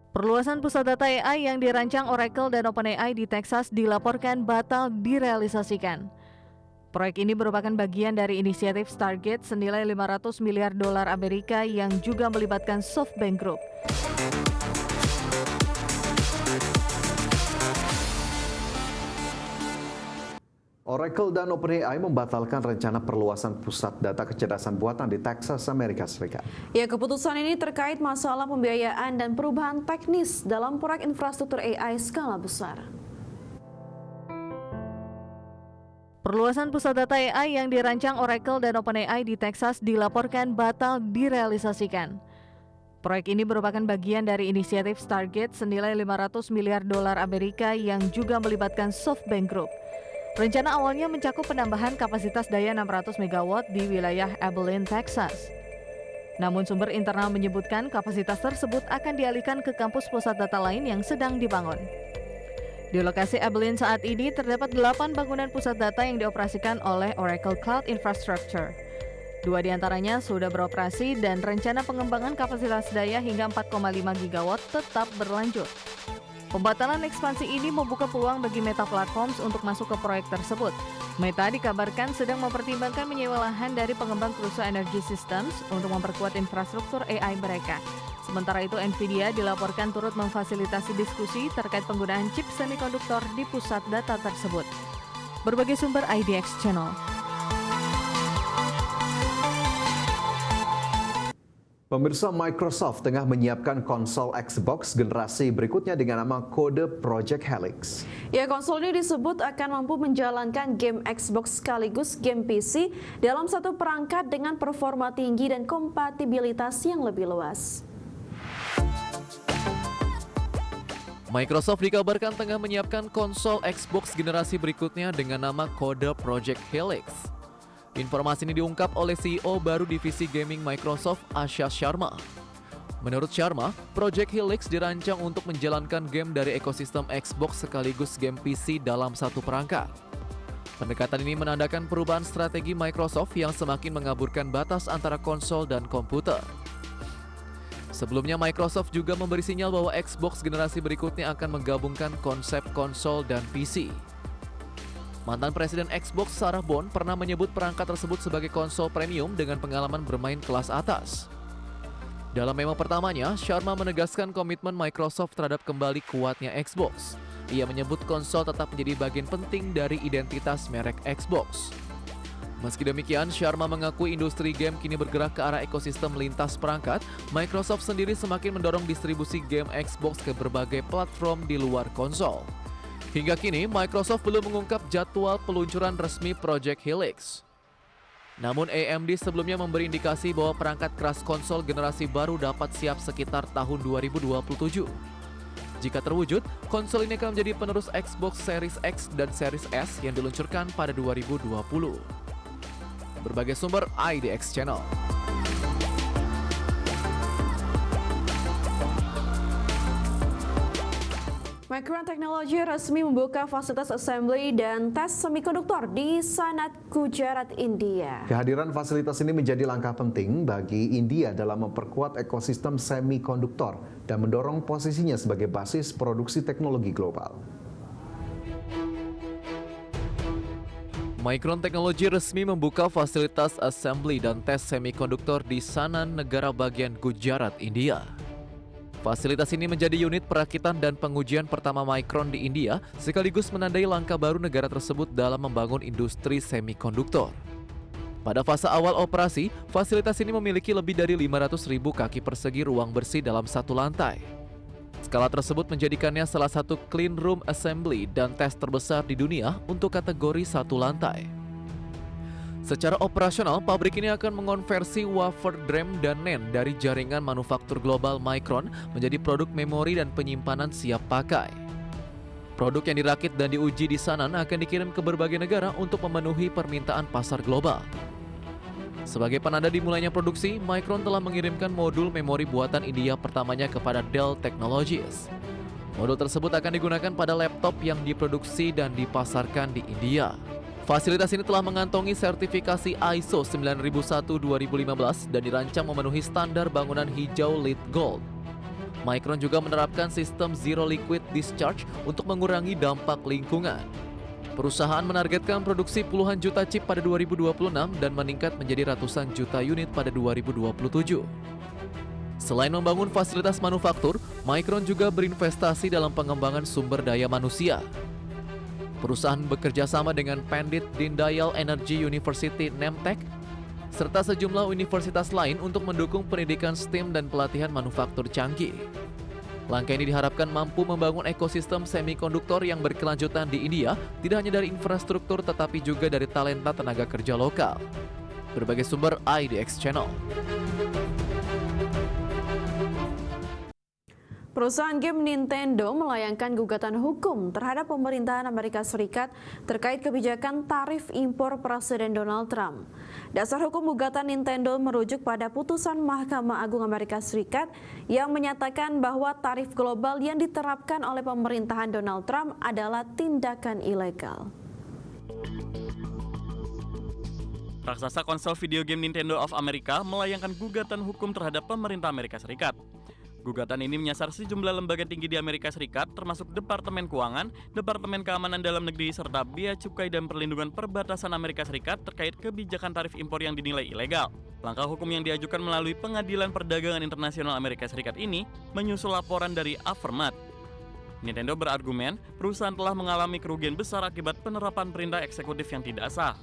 Perluasan pusat data AI yang dirancang Oracle dan OpenAI di Texas dilaporkan batal direalisasikan. Proyek ini merupakan bagian dari inisiatif Stargate senilai 500 miliar dolar Amerika yang juga melibatkan SoftBank Group. Oracle dan OpenAI membatalkan rencana perluasan pusat data kecerdasan buatan di Texas, Amerika Serikat. Ya, keputusan ini terkait masalah pembiayaan dan perubahan teknis dalam proyek infrastruktur AI skala besar. Perluasan pusat data AI yang dirancang Oracle dan OpenAI di Texas dilaporkan batal direalisasikan. Proyek ini merupakan bagian dari inisiatif Stargate senilai 500 miliar dolar Amerika yang juga melibatkan SoftBank Group. Rencana awalnya mencakup penambahan kapasitas daya 600 MW di wilayah Abilene, Texas. Namun sumber internal menyebutkan kapasitas tersebut akan dialihkan ke kampus pusat data lain yang sedang dibangun. Di lokasi Abilene saat ini terdapat 8 bangunan pusat data yang dioperasikan oleh Oracle Cloud Infrastructure. 2 diantaranya sudah beroperasi dan rencana pengembangan kapasitas daya hingga 4,5 GW tetap berlanjut. Pembatalan ekspansi ini membuka peluang bagi Meta Platforms untuk masuk ke proyek tersebut. Meta dikabarkan sedang mempertimbangkan menyewa lahan dari pengembang Crusoe Energy Systems untuk memperkuat infrastruktur AI mereka. Sementara itu, Nvidia dilaporkan turut memfasilitasi diskusi terkait penggunaan chip semikonduktor di pusat data tersebut. Berbagai sumber IDX Channel. Pemirsa, Microsoft tengah menyiapkan konsol Xbox generasi berikutnya dengan nama kode Project Helix. Ya, konsol ini disebut akan mampu menjalankan game Xbox sekaligus game PC dalam satu perangkat dengan performa tinggi dan kompatibilitas yang lebih luas. Microsoft dikabarkan tengah menyiapkan konsol Xbox generasi berikutnya dengan nama kode Project Helix. Informasi ini diungkap oleh CEO baru divisi gaming Microsoft, Asha Sharma. Menurut Sharma, Project Helix dirancang untuk menjalankan game dari ekosistem Xbox sekaligus game PC dalam satu perangkat. Pendekatan ini menandakan perubahan strategi Microsoft yang semakin mengaburkan batas antara konsol dan komputer. Sebelumnya, Microsoft juga memberi sinyal bahwa Xbox generasi berikutnya akan menggabungkan konsep konsol dan PC. Mantan Presiden Xbox Sarah Bond pernah menyebut perangkat tersebut sebagai konsol premium dengan pengalaman bermain kelas atas. Dalam memo pertamanya, Sharma menegaskan komitmen Microsoft terhadap kembali kuatnya Xbox. Ia menyebut konsol tetap menjadi bagian penting dari identitas merek Xbox. Meski demikian, Sharma mengakui industri game kini bergerak ke arah ekosistem lintas perangkat. Microsoft sendiri semakin mendorong distribusi game Xbox ke berbagai platform di luar konsol. Hingga kini, Microsoft belum mengungkap jadwal peluncuran resmi Project Helix. Namun AMD sebelumnya memberi indikasi bahwa perangkat keras konsol generasi baru dapat siap sekitar tahun 2027. Jika terwujud, konsol ini akan menjadi penerus Xbox Series X dan Series S yang diluncurkan pada 2020. Berbagai sumber IDX Channel. Micron Technology resmi membuka fasilitas assembly dan tes semikonduktor di Sanat, Gujarat, India. Kehadiran fasilitas ini menjadi langkah penting bagi India dalam memperkuat ekosistem semikonduktor dan mendorong posisinya sebagai basis produksi teknologi global. Micron Technology resmi membuka fasilitas assembly dan tes semikonduktor di Sanan, negara bagian Gujarat, India. Fasilitas ini menjadi unit perakitan dan pengujian pertama Micron di India, sekaligus menandai langkah baru negara tersebut dalam membangun industri semikonduktor. Pada fase awal operasi, fasilitas ini memiliki lebih dari 500.000 kaki persegi ruang bersih dalam satu lantai. Skala tersebut menjadikannya salah satu clean room assembly dan tes terbesar di dunia untuk kategori satu lantai. Secara operasional, pabrik ini akan mengonversi wafer DRAM dan NAND dari jaringan manufaktur global Micron menjadi produk memori dan penyimpanan siap pakai. Produk yang dirakit dan diuji di Sanan akan dikirim ke berbagai negara untuk memenuhi permintaan pasar global. Sebagai penanda dimulainya produksi, Micron telah mengirimkan modul memori buatan India pertamanya kepada Dell Technologies. Modul tersebut akan digunakan pada laptop yang diproduksi dan dipasarkan di India. Fasilitas ini telah mengantongi sertifikasi ISO 9001-2015 dan dirancang memenuhi standar bangunan hijau LEED Gold. Micron juga menerapkan sistem Zero Liquid Discharge untuk mengurangi dampak lingkungan. Perusahaan menargetkan produksi puluhan juta chip pada 2026 dan meningkat menjadi ratusan juta unit pada 2027. Selain membangun fasilitas manufaktur, Micron juga berinvestasi dalam pengembangan sumber daya manusia. Perusahaan bekerja sama dengan Pandit Dindayal Energy University Nemtech serta sejumlah universitas lain untuk mendukung pendidikan STEM dan pelatihan manufaktur canggih. Langkah ini diharapkan mampu membangun ekosistem semikonduktor yang berkelanjutan di India, tidak hanya dari infrastruktur tetapi juga dari talenta tenaga kerja lokal. Berbagai sumber IDX Channel. Perusahaan game Nintendo melayangkan gugatan hukum terhadap pemerintahan Amerika Serikat terkait kebijakan tarif impor Presiden Donald Trump. Dasar hukum gugatan Nintendo merujuk pada putusan Mahkamah Agung Amerika Serikat yang menyatakan bahwa tarif global yang diterapkan oleh pemerintahan Donald Trump adalah tindakan ilegal. Raksasa konsol video game Nintendo of America melayangkan gugatan hukum terhadap pemerintah Amerika Serikat. Gugatan ini menyasar sejumlah lembaga tinggi di Amerika Serikat, termasuk Departemen Keuangan, Departemen Keamanan Dalam Negeri, serta Bea Cukai dan Perlindungan Perbatasan Amerika Serikat terkait kebijakan tarif impor yang dinilai ilegal. Langkah hukum yang diajukan melalui Pengadilan Perdagangan Internasional Amerika Serikat ini menyusul laporan dari Affirmat. Nintendo berargumen, perusahaan telah mengalami kerugian besar akibat penerapan perintah eksekutif yang tidak sah.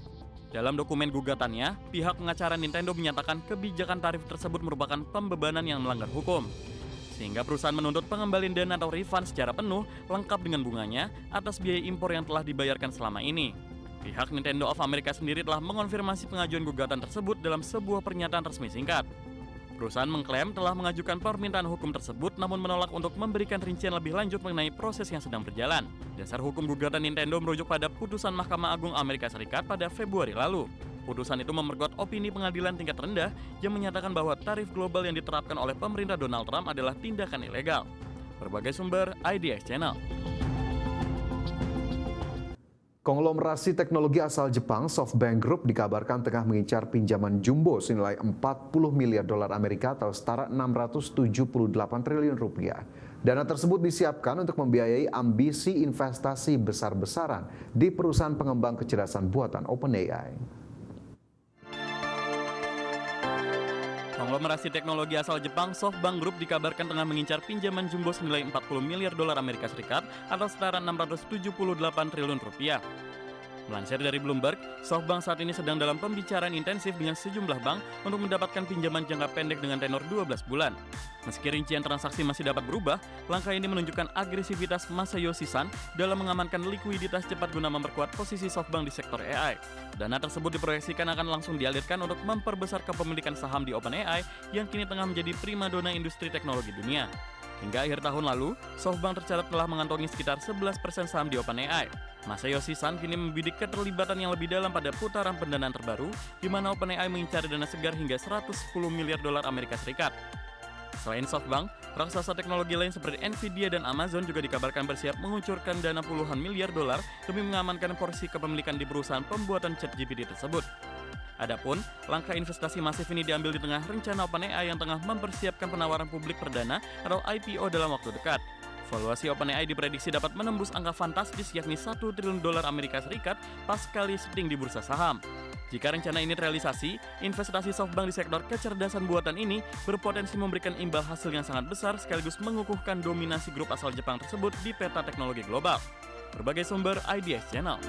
Dalam dokumen gugatannya, pihak pengacara Nintendo menyatakan kebijakan tarif tersebut merupakan pembebanan yang melanggar hukum. Sehingga perusahaan menuntut pengembalian dana atau refund secara penuh, lengkap dengan bunganya, atas biaya impor yang telah dibayarkan selama ini. Pihak Nintendo of America sendiri telah mengonfirmasi pengajuan gugatan tersebut dalam sebuah pernyataan resmi singkat. Perusahaan mengklaim telah mengajukan permintaan hukum tersebut namun menolak untuk memberikan rincian lebih lanjut mengenai proses yang sedang berjalan. Dasar hukum gugatan Nintendo merujuk pada putusan Mahkamah Agung Amerika Serikat pada Februari lalu. Putusan itu memperkuat opini pengadilan tingkat rendah yang menyatakan bahwa tarif global yang diterapkan oleh pemerintah Donald Trump adalah tindakan ilegal. Berbagai sumber IDX Channel. Konglomerasi teknologi asal Jepang SoftBank Group dikabarkan tengah mengincar pinjaman jumbo senilai 40 miliar dolar Amerika atau setara 678 triliun rupiah. Dana tersebut disiapkan untuk membiayai ambisi investasi besar-besaran di perusahaan pengembang kecerdasan buatan OpenAI. Konglomerasi teknologi asal Jepang SoftBank Group dikabarkan tengah mengincar pinjaman jumbo senilai 40 miliar dolar Amerika Serikat atau setara 678 triliun rupiah. Melansir dari Bloomberg, SoftBank saat ini sedang dalam pembicaraan intensif dengan sejumlah bank untuk mendapatkan pinjaman jangka pendek dengan tenor 12 bulan. Meski rincian transaksi masih dapat berubah, langkah ini menunjukkan agresivitas Masayoshi Son dalam mengamankan likuiditas cepat guna memperkuat posisi SoftBank di sektor AI. Dana tersebut diproyeksikan akan langsung dialirkan untuk memperbesar kepemilikan saham di OpenAI yang kini tengah menjadi primadona industri teknologi dunia. Hingga akhir tahun lalu, SoftBank tercatat telah mengantongi sekitar 11% saham di OpenAI. Masayoshi Son kini membidik keterlibatan yang lebih dalam pada putaran pendanaan terbaru, di mana OpenAI mengincar dana segar hingga 110 miliar dolar Amerika Serikat. Selain SoftBank, raksasa teknologi lain seperti Nvidia dan Amazon juga dikabarkan bersiap mengucurkan dana puluhan miliar dolar demi mengamankan porsi kepemilikan di perusahaan pembuatan ChatGPT tersebut. Adapun, langkah investasi masif ini diambil di tengah rencana OpenAI yang tengah mempersiapkan penawaran publik perdana atau IPO dalam waktu dekat. Valuasi OpenAI diprediksi dapat menembus angka fantastis yakni 1 triliun dolar Amerika Serikat pasca listing di bursa saham. Jika rencana ini terrealisasi, investasi SoftBank di sektor kecerdasan buatan ini berpotensi memberikan imbal hasil yang sangat besar sekaligus mengukuhkan dominasi grup asal Jepang tersebut di peta teknologi global. Berbagai sumber IDX Channel.